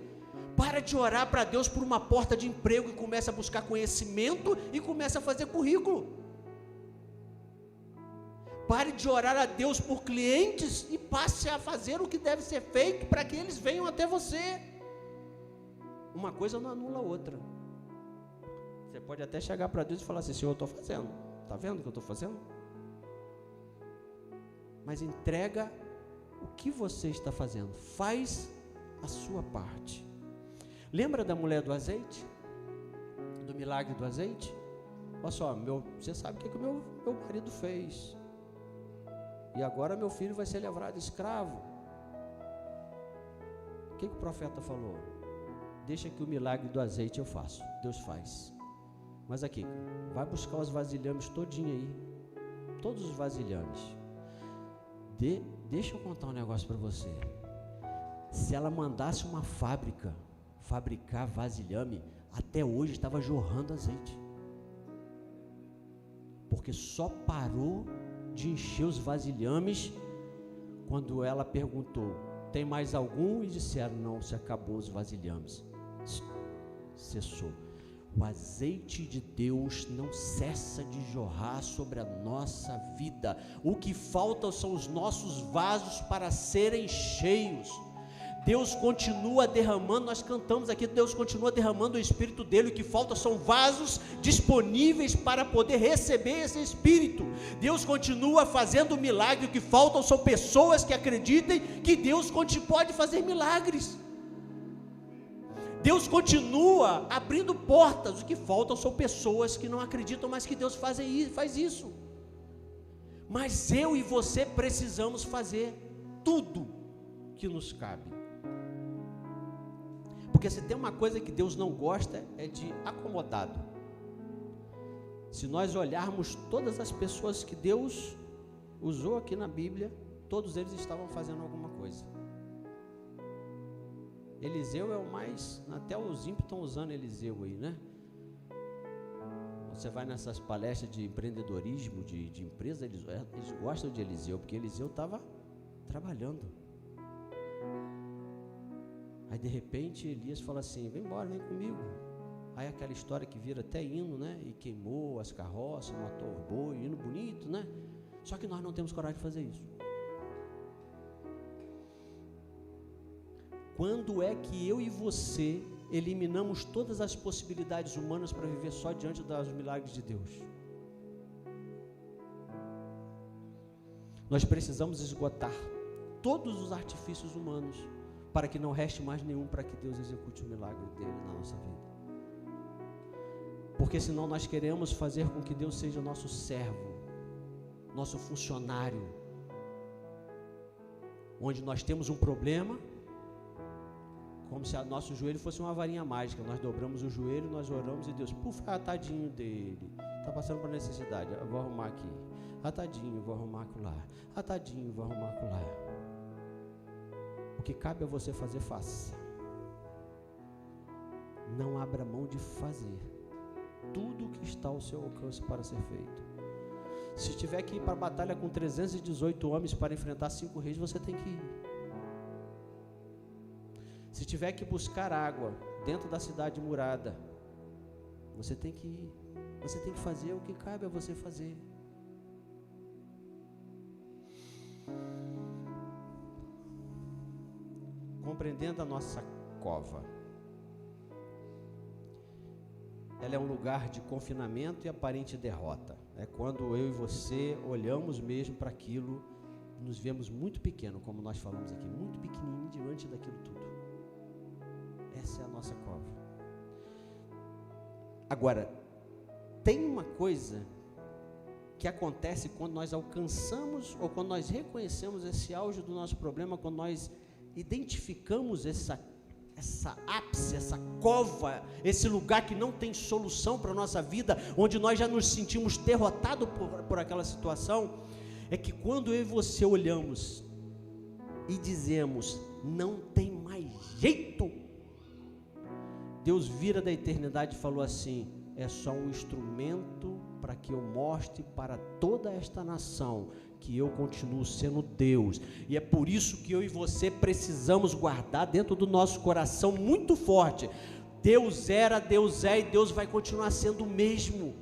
Para de orar para Deus por uma porta de emprego e comece a buscar conhecimento e comece a fazer currículo. Pare de orar a Deus por clientes e passe a fazer o que deve ser feito para que eles venham até você. Uma coisa não anula a outra. Você pode até chegar para Deus e falar assim: Senhor, eu estou fazendo. Está vendo o que eu estou fazendo? Mas entrega o que você está fazendo. Faz a sua parte. Lembra da mulher do azeite? Do milagre do azeite? Olha só, você sabe o que o meu marido fez. E agora meu filho vai ser livrado escravo. O que o profeta falou? Deixa que o milagre do azeite eu faço. Deus faz. Mas aqui, vai buscar os vasilhames todinho aí. Todos os vasilhames. Deixa eu contar um negócio para você. Se ela mandasse uma fábrica fabricar vasilhame, até hoje estava jorrando azeite. Porque só parou de encher os vasilhames quando ela perguntou: tem mais algum? E disseram: não, se acabou os vasilhames. Cessou. O azeite de Deus não cessa de jorrar sobre a nossa vida. O que falta são os nossos vasos para serem cheios. Deus continua derramando, nós cantamos aqui, Deus continua derramando o Espírito dele. O que falta são vasos disponíveis para poder receber esse Espírito. Deus continua fazendo milagre. O que faltam são pessoas que acreditem que Deus pode fazer milagres. Deus continua abrindo portas. O que faltam são pessoas que não acreditam, mas que Deus faz isso. Mas eu e você precisamos fazer tudo que nos cabe. Porque se tem uma coisa que Deus não gosta, é de acomodado. Se nós olharmos todas as pessoas que Deus usou aqui na Bíblia, todos eles estavam fazendo alguma coisa. Eliseu é o mais, até os ímpios estão usando Eliseu aí, né? Você vai nessas palestras de empreendedorismo, de empresa, eles gostam de Eliseu, porque Eliseu estava trabalhando. Aí de repente Elias fala assim: vem embora, vem comigo. Aí aquela história que vira até hino, né? E queimou as carroças, matou o boi, hino bonito, né? Só que nós não temos coragem de fazer isso. Quando é que eu e você eliminamos todas as possibilidades humanas para viver só diante dos milagres de Deus? Nós precisamos esgotar todos os artifícios humanos para que não reste mais nenhum para que Deus execute o milagre dele na nossa vida. Porque senão nós queremos fazer com que Deus seja nosso servo, nosso funcionário, onde nós temos um problema, como se o nosso joelho fosse uma varinha mágica. Nós dobramos o joelho, nós oramos e Deus, tadinho dele, está passando por necessidade, eu vou arrumar aqui. Tadinho, vou arrumar acolá. Tadinho, vou arrumar acolá. O que cabe a você fazer, faça. Não abra mão de fazer tudo o que está ao seu alcance para ser feito. Se tiver que ir para a batalha com 318 homens para enfrentar 5 reis, você tem que ir. Se tiver que buscar água dentro da cidade murada, você tem que ir. Você tem que fazer o que cabe a você fazer. Compreendendo a nossa cova, ela é um lugar de confinamento e aparente derrota. É quando eu e você olhamos mesmo para aquilo, nos vemos muito pequeno, como nós falamos aqui, muito pequenininho diante daquilo tudo. Essa é a nossa cova. Agora, tem uma coisa que acontece quando nós alcançamos ou quando nós reconhecemos esse auge do nosso problema, quando nós identificamos essa ápice, essa cova, esse lugar que não tem solução para a nossa vida, onde nós já nos sentimos derrotados por aquela situação, é que quando eu e você olhamos e dizemos: não tem mais jeito, Deus vira da eternidade e falou assim: é só um instrumento para que eu mostre para toda esta nação que eu continuo sendo Deus. E é por isso que eu e você precisamos guardar dentro do nosso coração muito forte: Deus era, Deus é e Deus vai continuar sendo o mesmo,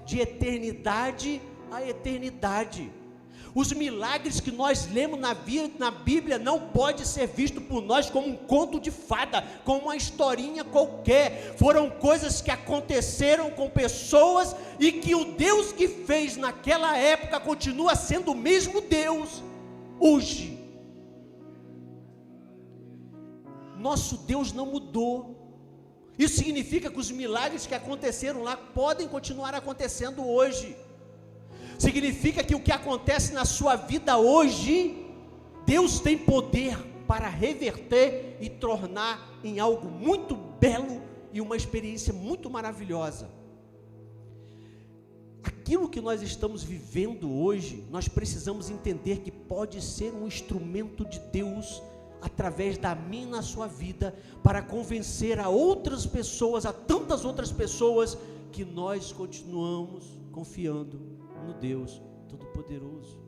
de eternidade a eternidade. Os milagres que nós lemos na Bíblia não pode ser visto por nós como um conto de fada, como uma historinha qualquer. Foram coisas que aconteceram com pessoas e que o Deus que fez naquela época continua sendo o mesmo Deus hoje. Nosso Deus não mudou. Isso significa que os milagres que aconteceram lá podem continuar acontecendo hoje. Significa que o que acontece na sua vida hoje, Deus tem poder para reverter e tornar em algo muito belo e uma experiência muito maravilhosa. Aquilo que nós estamos vivendo hoje, nós precisamos entender que pode ser um instrumento de Deus através da minha na sua vida, para convencer a outras pessoas, a tantas outras pessoas, que nós continuamos confiando no Deus Todo-Poderoso.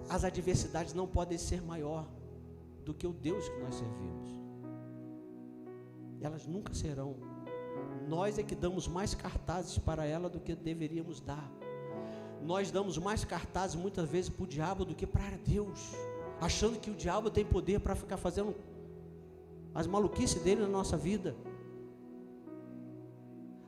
As adversidades não podem ser maior do que o Deus que nós servimos. Elas nunca serão. Nós é que damos mais cartazes para ela do que deveríamos dar. Nós damos mais cartazes muitas vezes para o diabo do que para Deus, achando que o diabo tem poder para ficar fazendo as maluquices dele na nossa vida.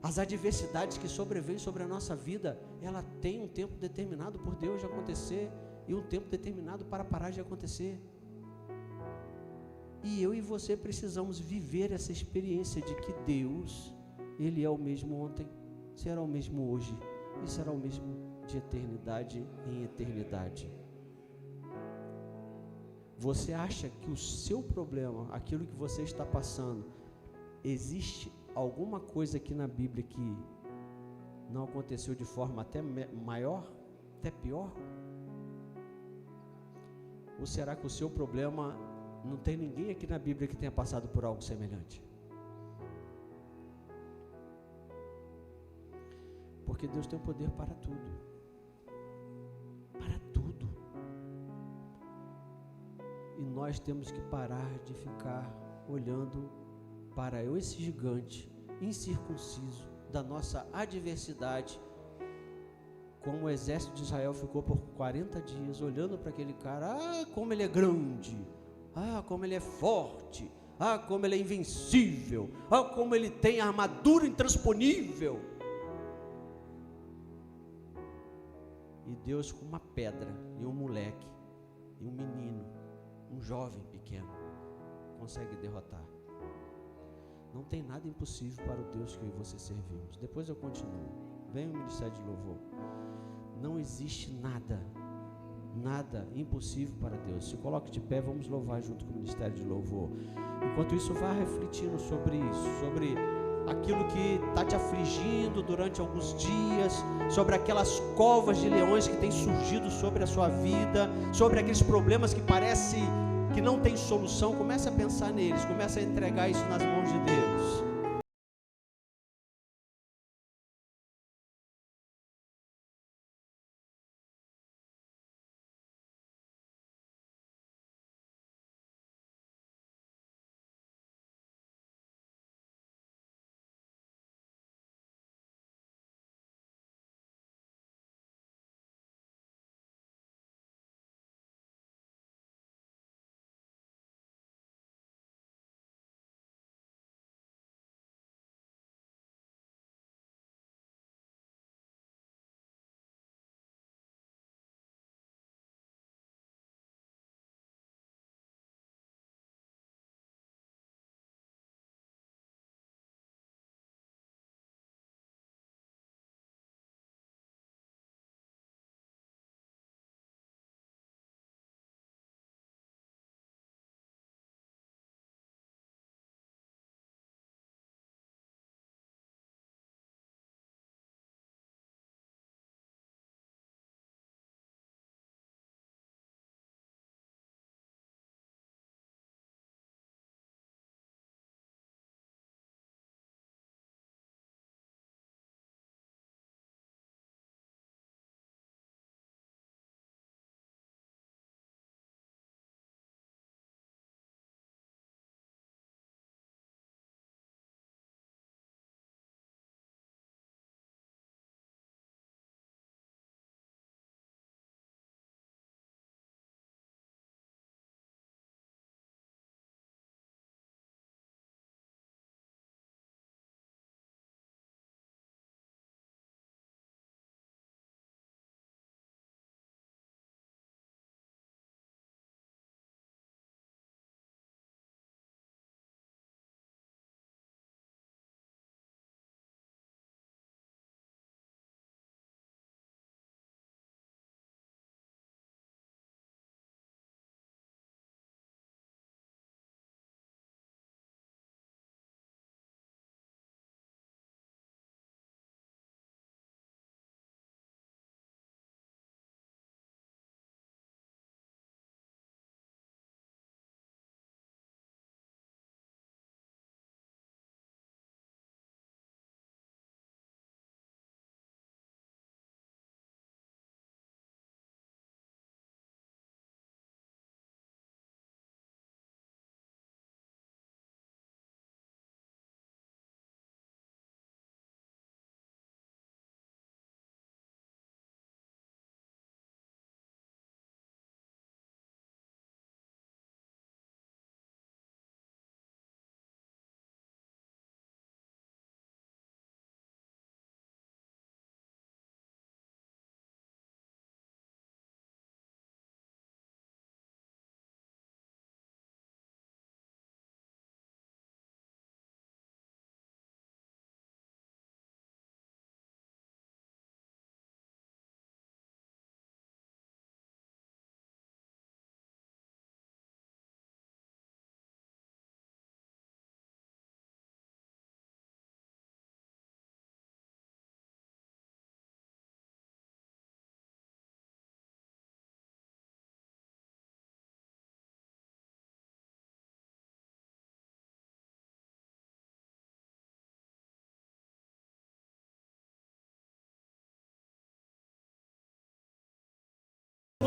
As adversidades que sobrevêm sobre a nossa vida, ela tem um tempo determinado por Deus de acontecer e um tempo determinado para parar de acontecer. E eu e você precisamos viver essa experiência de que Deus, Ele é o mesmo ontem, será o mesmo hoje e será o mesmo de eternidade em eternidade. Você acha que o seu problema, aquilo que você está passando, existe alguma coisa aqui na Bíblia que não aconteceu de forma até maior, até pior? Ou será que o seu problema não tem ninguém aqui na Bíblia que tenha passado por algo semelhante? Porque Deus tem o poder para tudo. Para tudo. E nós temos que parar de ficar olhando para esse gigante incircunciso da nossa adversidade, como o exército de Israel ficou por 40 dias olhando para aquele cara. Ah, como ele é grande, ah, como ele é forte, ah, como ele é invencível, ah, como ele tem a armadura intransponível. E Deus, com uma pedra e um moleque e um menino, um jovem pequeno, consegue derrotar. Não tem nada impossível para o Deus que eu e você servimos. Depois eu continuo. Vem o ministério de louvor. Não existe nada impossível para Deus. Se coloque de pé, vamos louvar junto com o ministério de louvor. Enquanto isso, vá refletindo sobre isso, sobre aquilo que está te afligindo durante alguns dias, sobre aquelas covas de leões que têm surgido sobre a sua vida, sobre aqueles problemas que parece que não tem solução. Comece a pensar neles, comece a entregar isso nas mãos de Deus.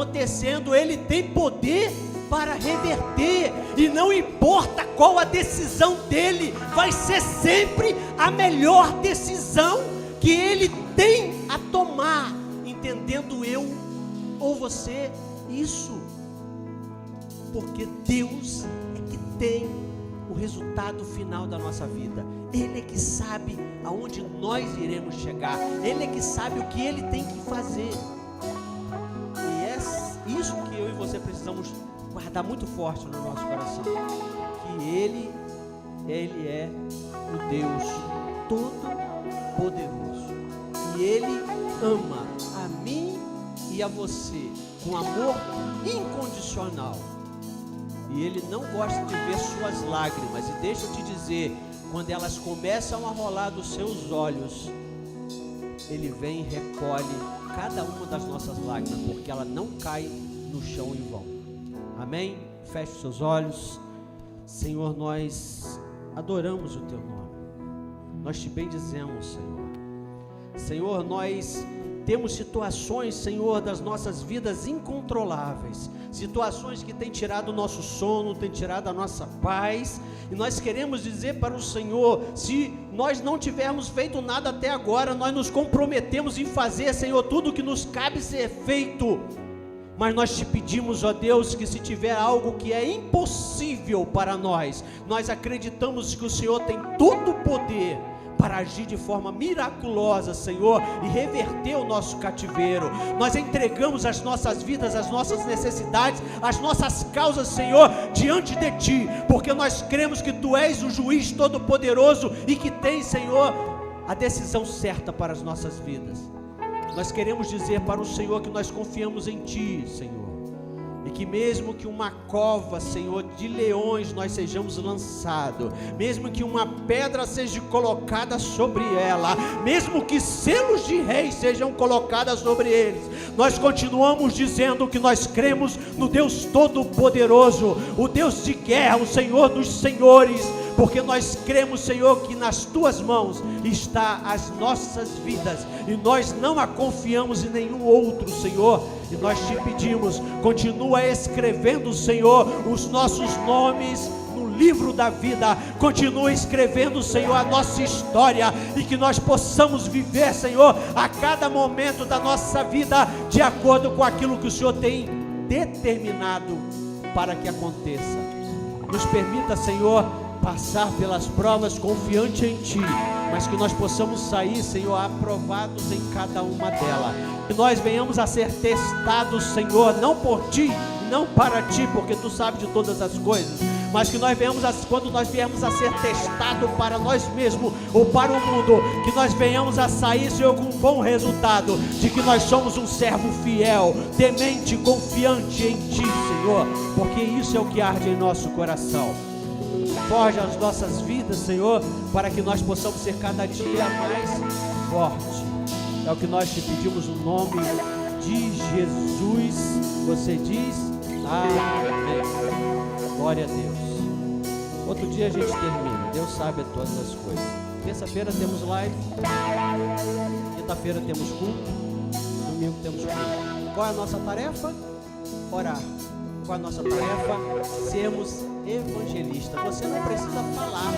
acontecendo, Ele tem poder para reverter, e não importa qual a decisão dele, vai ser sempre a melhor decisão que Ele tem a tomar, entendendo eu ou você isso, porque Deus é que tem o resultado final da nossa vida. Ele é que sabe aonde nós iremos chegar, Ele é que sabe o que Ele tem que fazer, e é isso que eu e você precisamos guardar muito forte no nosso coração, que Ele é o Deus Todo-Poderoso, e Ele ama a mim e a você com amor incondicional, e Ele não gosta de ver suas lágrimas, e deixa eu te dizer, quando elas começam a rolar dos seus olhos, Ele vem e recolhe cada uma das nossas lágrimas, porque ela não cai no chão em vão. Amém? Feche os seus olhos. Senhor, nós adoramos o Teu nome, nós Te bendizemos, Senhor. Senhor, nós temos situações, Senhor, das nossas vidas incontroláveis, situações que têm tirado o nosso sono, têm tirado a nossa paz, e nós queremos dizer para o Senhor, se nós não tivermos feito nada até agora, nós nos comprometemos em fazer, Senhor, tudo o que nos cabe ser feito, mas nós Te pedimos, ó Deus, que se tiver algo que é impossível para nós acreditamos que o Senhor tem todo o poder para agir de forma miraculosa, Senhor, e reverter o nosso cativeiro. Nós entregamos as nossas vidas, as nossas necessidades, as nossas causas, Senhor, diante de Ti, porque nós cremos que Tu és o juiz todo-poderoso e que tens, Senhor, a decisão certa para as nossas vidas. Nós queremos dizer para o Senhor que nós confiamos em Ti, Senhor, e que mesmo que uma cova, Senhor, de leões nós sejamos lançados, mesmo que uma pedra seja colocada sobre ela, mesmo que selos de reis sejam colocados sobre eles, nós continuamos dizendo que nós cremos no Deus Todo-Poderoso, o Deus de guerra, o Senhor dos senhores, porque nós cremos, Senhor, que nas Tuas mãos está as nossas vidas, e nós não a confiamos em nenhum outro, Senhor, e nós Te pedimos, continua escrevendo, Senhor, os nossos nomes no livro da vida, continua escrevendo, Senhor, a nossa história, e que nós possamos viver, Senhor, a cada momento da nossa vida, de acordo com aquilo que o Senhor tem determinado para que aconteça. Nos permita, Senhor, passar pelas provas confiante em Ti, mas que nós possamos sair, Senhor, aprovados em cada uma delas, que nós venhamos a ser testados, Senhor, não por Ti, não para Ti, porque Tu sabes de todas as coisas, mas que nós venhamos, quando nós viemos a ser testados para nós mesmos ou para o mundo, que nós venhamos a sair, Senhor, com um bom resultado, de que nós somos um servo fiel, temente, confiante em Ti, Senhor, porque isso é o que arde em nosso coração. Forja as nossas vidas, Senhor, para que nós possamos ser cada dia mais forte. É o que nós Te pedimos no nome de Jesus. Você diz amém. Glória a Deus. Outro dia a gente termina, Deus sabe todas as coisas. Terça-feira temos live, quinta-feira temos culto, domingo temos culto. Qual é a nossa tarefa? Orar. Qual é a nossa tarefa? Sermos evangelistas. Você não precisa falar,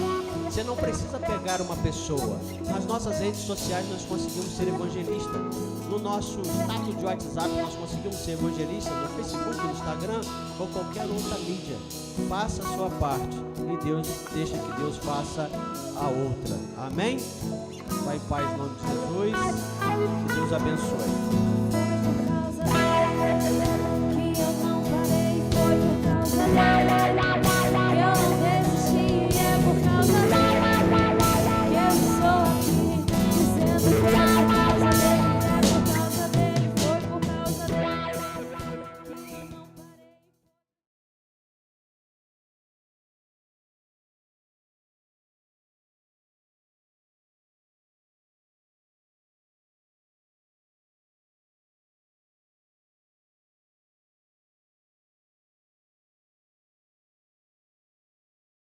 você não precisa pegar uma pessoa. Nas nossas redes sociais nós conseguimos ser evangelistas. No nosso status de WhatsApp nós conseguimos ser evangelistas. No Facebook, no Instagram ou qualquer outra mídia. Faça a sua parte e Deus deixa que Deus faça a outra. Amém? Vai em paz em nome de Jesus. Que Deus abençoe.